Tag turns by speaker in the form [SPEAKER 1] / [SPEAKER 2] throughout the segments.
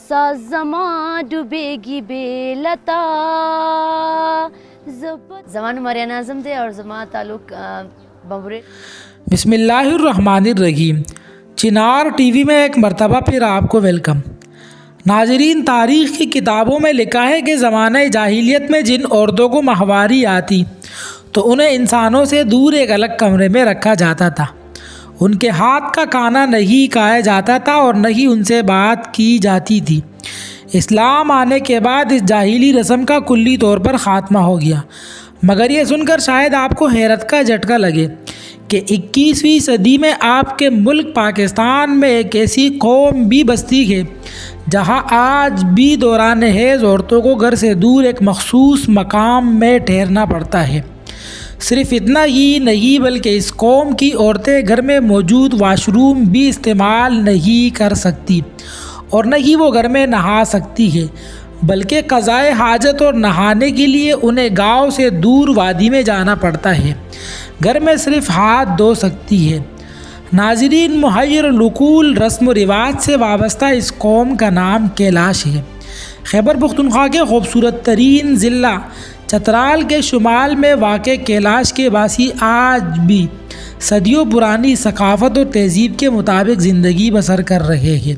[SPEAKER 1] سازما ڈوبے گی بے لتا. زمان مریم اعظم دے اور زمان تعلق بمبرے.
[SPEAKER 2] بسم اللہ الرحمن الرحیم. چنار ٹی وی میں ایک مرتبہ پھر آپ کو ویلکم. ناظرین، تاریخ کی کتابوں میں لکھا ہے کہ زمانہ جاہلیت میں جن عورتوں کو ماہواری آتی تو انہیں انسانوں سے دور ایک الگ کمرے میں رکھا جاتا تھا. ان کے ہاتھ کا کھانا نہیں کھایا جاتا تھا اور نہ ہی ان سے بات کی جاتی تھی. اسلام آنے کے بعد اس جاہلی رسم کا کلی طور پر خاتمہ ہو گیا. مگر یہ سن کر شاید آپ کو حیرت کا جھٹکا لگے کہ 21ویں صدی میں آپ کے ملک پاکستان میں ایک ایسی قوم بھی بستی ہے جہاں آج بھی دوران حیض عورتوں کو گھر سے دور ایک مخصوص مقام میں ٹھہرنا پڑتا ہے. صرف اتنا ہی نہیں بلکہ اس قوم کی عورتیں گھر میں موجود واش روم بھی استعمال نہیں کر سکتی اور نہ ہی وہ گھر میں نہا سکتی ہے، بلکہ قضائے حاجت اور نہانے کے لیے انہیں گاؤں سے دور وادی میں جانا پڑتا ہے. گھر میں صرف ہاتھ دھو سکتی ہے. ناظرین، محیر العقول رسم و رواج سے وابستہ اس قوم کا نام کیلاش ہے. خیبر پختونخوا کے خوبصورت ترین ضلع چترال کے شمال میں واقع کیلاش کے باسی آج بھی صدیوں پرانی ثقافت اور تہذیب کے مطابق زندگی بسر کر رہے ہیں.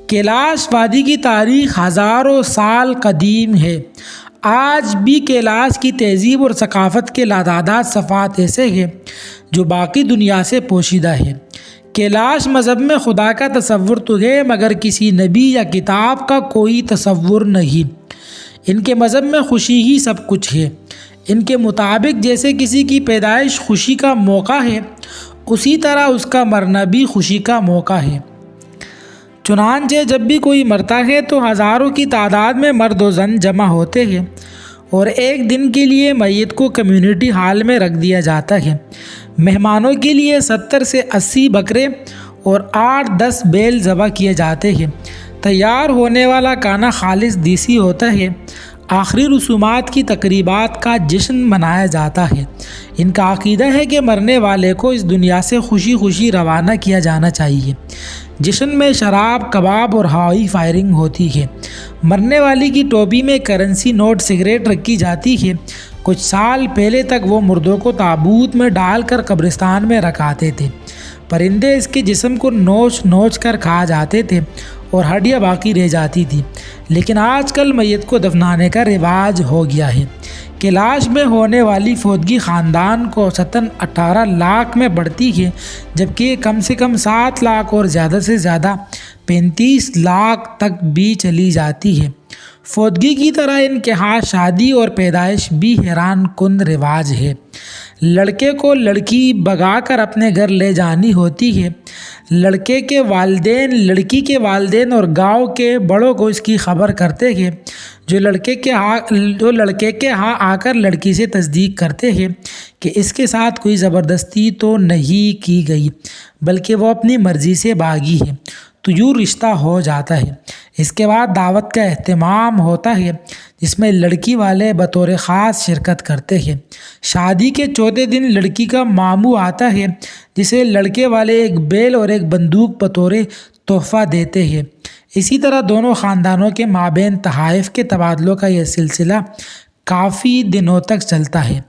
[SPEAKER 2] کیلاش وادی کی تاریخ ہزاروں سال قدیم ہے. آج بھی کیلاش کی تہذیب اور ثقافت کے لاتعداد صفات ایسے ہیں جو باقی دنیا سے پوشیدہ ہے. کیلاش مذہب میں خدا کا تصور تو ہے مگر کسی نبی یا کتاب کا کوئی تصور نہیں. ان کے مذہب میں خوشی ہی سب کچھ ہے. ان کے مطابق جیسے کسی کی پیدائش خوشی کا موقع ہے، اسی طرح اس کا مرنا بھی خوشی کا موقع ہے. چنانچہ جب بھی کوئی مرتا ہے تو ہزاروں کی تعداد میں مرد و زن جمع ہوتے ہیں اور ایک دن کے لیے میت کو کمیونٹی ہال میں رکھ دیا جاتا ہے. مہمانوں کے لیے 70 سے 80 بکرے اور 8-10 بیل ذبح کیے جاتے ہیں. تیار ہونے والا کھانا خالص دیسی ہوتا ہے. آخری رسومات کی تقریبات کا جشن منایا جاتا ہے. ان کا عقیدہ ہے کہ مرنے والے کو اس دنیا سے خوشی خوشی روانہ کیا جانا چاہیے. جشن میں شراب، کباب اور ہوائی فائرنگ ہوتی ہے. مرنے والی کی ٹوپی میں کرنسی نوٹ، سگریٹ رکھی جاتی ہے. کچھ سال پہلے تک وہ مردوں کو تابوت میں ڈال کر قبرستان میں رکھاتے تھے. پرندے اس کے جسم کو نوچ نوچ کر کھا جاتے تھے اور ہڈیاں باقی رہ جاتی تھی. لیکن آج کل میت کو دفنانے کا رواج ہو گیا ہے. کیلاش میں ہونے والی فوتگی خاندان کو اوسطاً 18 لاکھ میں بڑھتی ہے، جبکہ کم سے کم 7 لاکھ اور زیادہ سے زیادہ 35 لاکھ تک بھی چلی جاتی ہے. فوتگی کی طرح ان کے ہاں شادی اور پیدائش بھی حیران کن رواج ہے. لڑکے کو لڑکی بھگا کر اپنے گھر لے جانی ہوتی ہے. لڑکے کے والدین لڑکی کے والدین اور گاؤں کے بڑوں کو اس کی خبر کرتے ہیں، جو لڑکے کے ہاں آ کر لڑکی سے تصدیق کرتے ہیں کہ اس کے ساتھ کوئی زبردستی تو نہیں کی گئی بلکہ وہ اپنی مرضی سے بھاگی ہے. تو یوں رشتہ ہو جاتا ہے. اس کے بعد دعوت کا اہتمام ہوتا ہے جس میں لڑکی والے بطور خاص شرکت کرتے ہیں. شادی کے چوتھے دن لڑکی کا ماموں آتا ہے جسے لڑکے والے ایک بیل اور ایک بندوق بطور تحفہ دیتے ہیں. اسی طرح دونوں خاندانوں کے مابین تحائف کے تبادلوں کا یہ سلسلہ کافی دنوں تک چلتا ہے.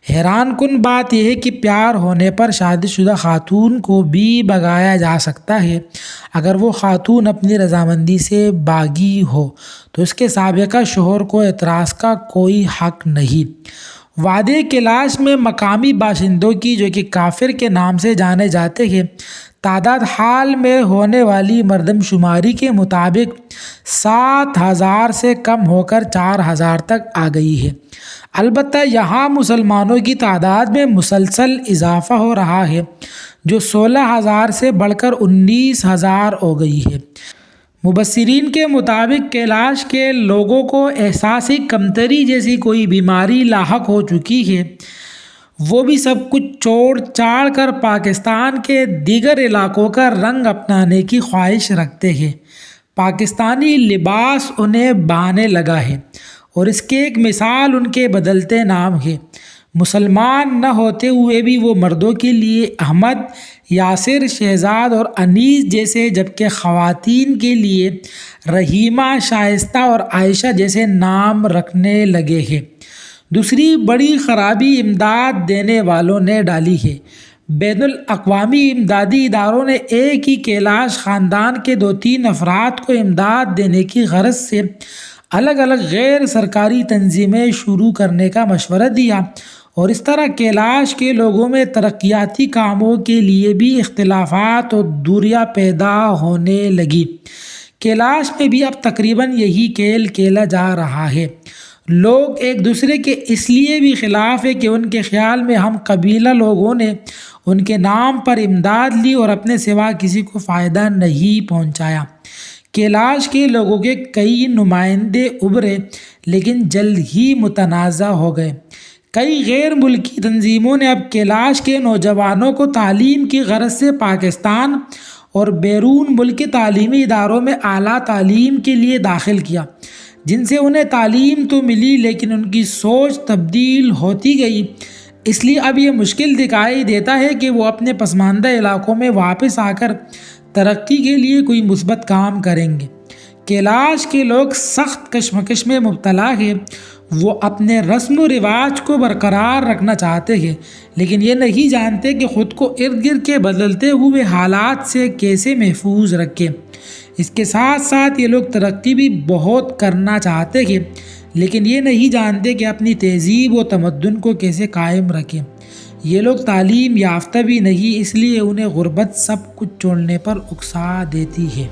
[SPEAKER 2] حیران کن بات یہ ہے کہ پیار ہونے پر شادی شدہ خاتون کو بھی بھگایا جا سکتا ہے. اگر وہ خاتون اپنی رضامندی سے باغی ہو تو اس کے سابقہ شوہر کو اعتراض کا کوئی حق نہیں. وادی کیلاش میں مقامی باشندوں کی، جو کہ کافر کے نام سے جانے جاتے ہیں، تعداد حال میں ہونے والی مردم شماری کے مطابق 7,000 سے کم ہو کر 4,000 تک آ گئی ہے. البتہ یہاں مسلمانوں کی تعداد میں مسلسل اضافہ ہو رہا ہے، جو 16,000 سے بڑھ کر 19,000 ہو گئی ہے. مبصرین کے مطابق کیلاش کے لوگوں کو احساسی کمتری جیسی کوئی بیماری لاحق ہو چکی ہے. وہ بھی سب کچھ چھوڑ چھاڑ کر پاکستان کے دیگر علاقوں کا رنگ اپنانے کی خواہش رکھتے ہیں. پاکستانی لباس انہیں بھانے لگا ہے اور اس کی ایک مثال ان کے بدلتے نام ہے. مسلمان نہ ہوتے ہوئے بھی وہ مردوں کے لیے احمد یاسر، شہزاد اور انیس جیسے، جبکہ خواتین کے لیے رحیمہ، شائستہ اور عائشہ جیسے نام رکھنے لگے ہیں۔ دوسری بڑی خرابی امداد دینے والوں نے ڈالی ہے۔ بین الاقوامی امدادی اداروں نے ایک ہی کیلاش خاندان کے 2-3 افراد کو امداد دینے کی غرض سے الگ الگ غیر سرکاری تنظیمیں شروع کرنے کا مشورہ دیا، اور اس طرح کیلاش کے لوگوں میں ترقیاتی کاموں کے لیے بھی اختلافات اور دوریاں پیدا ہونے لگی۔ کیلاش میں بھی اب تقریباً یہی کھیل کھیلا جا رہا ہے۔ لوگ ایک دوسرے کے اس لیے بھی خلاف ہے کہ ان کے خیال میں ہم قبیلہ لوگوں نے ان کے نام پر امداد لی اور اپنے سوا کسی کو فائدہ نہیں پہنچایا۔ کیلاش کے لوگوں کے کئی نمائندے ابھرے لیکن جلد ہی متنازع ہو گئے۔ کئی غیر ملکی تنظیموں نے اب کیلاش کے نوجوانوں کو تعلیم کی غرض سے پاکستان اور بیرون ملک کے تعلیمی اداروں میں اعلیٰ تعلیم کے لیے داخل کیا، جن سے انہیں تعلیم تو ملی لیکن ان کی سوچ تبدیل ہوتی گئی۔ اس لیے اب یہ مشکل دکھائی دیتا ہے کہ وہ اپنے پسماندہ علاقوں میں واپس آ کر ترقی کے لیے کوئی مثبت کام کریں گے۔ کیلاش کے لوگ سخت کشمکش میں مبتلا ہیں۔ وہ اپنے رسم و رواج کو برقرار رکھنا چاہتے ہیں لیکن یہ نہیں جانتے کہ خود کو ارد گرد کے بدلتے ہوئے حالات سے کیسے محفوظ رکھیں۔ اس کے ساتھ ساتھ یہ لوگ ترقی بھی بہت کرنا چاہتے ہیں لیکن یہ نہیں جانتے کہ اپنی تہذیب و تمدن کو کیسے قائم رکھیں۔ یہ لوگ تعلیم یافتہ بھی نہیں، اس لیے انہیں غربت سب کچھ چھوڑنے پر اکسا دیتی ہے۔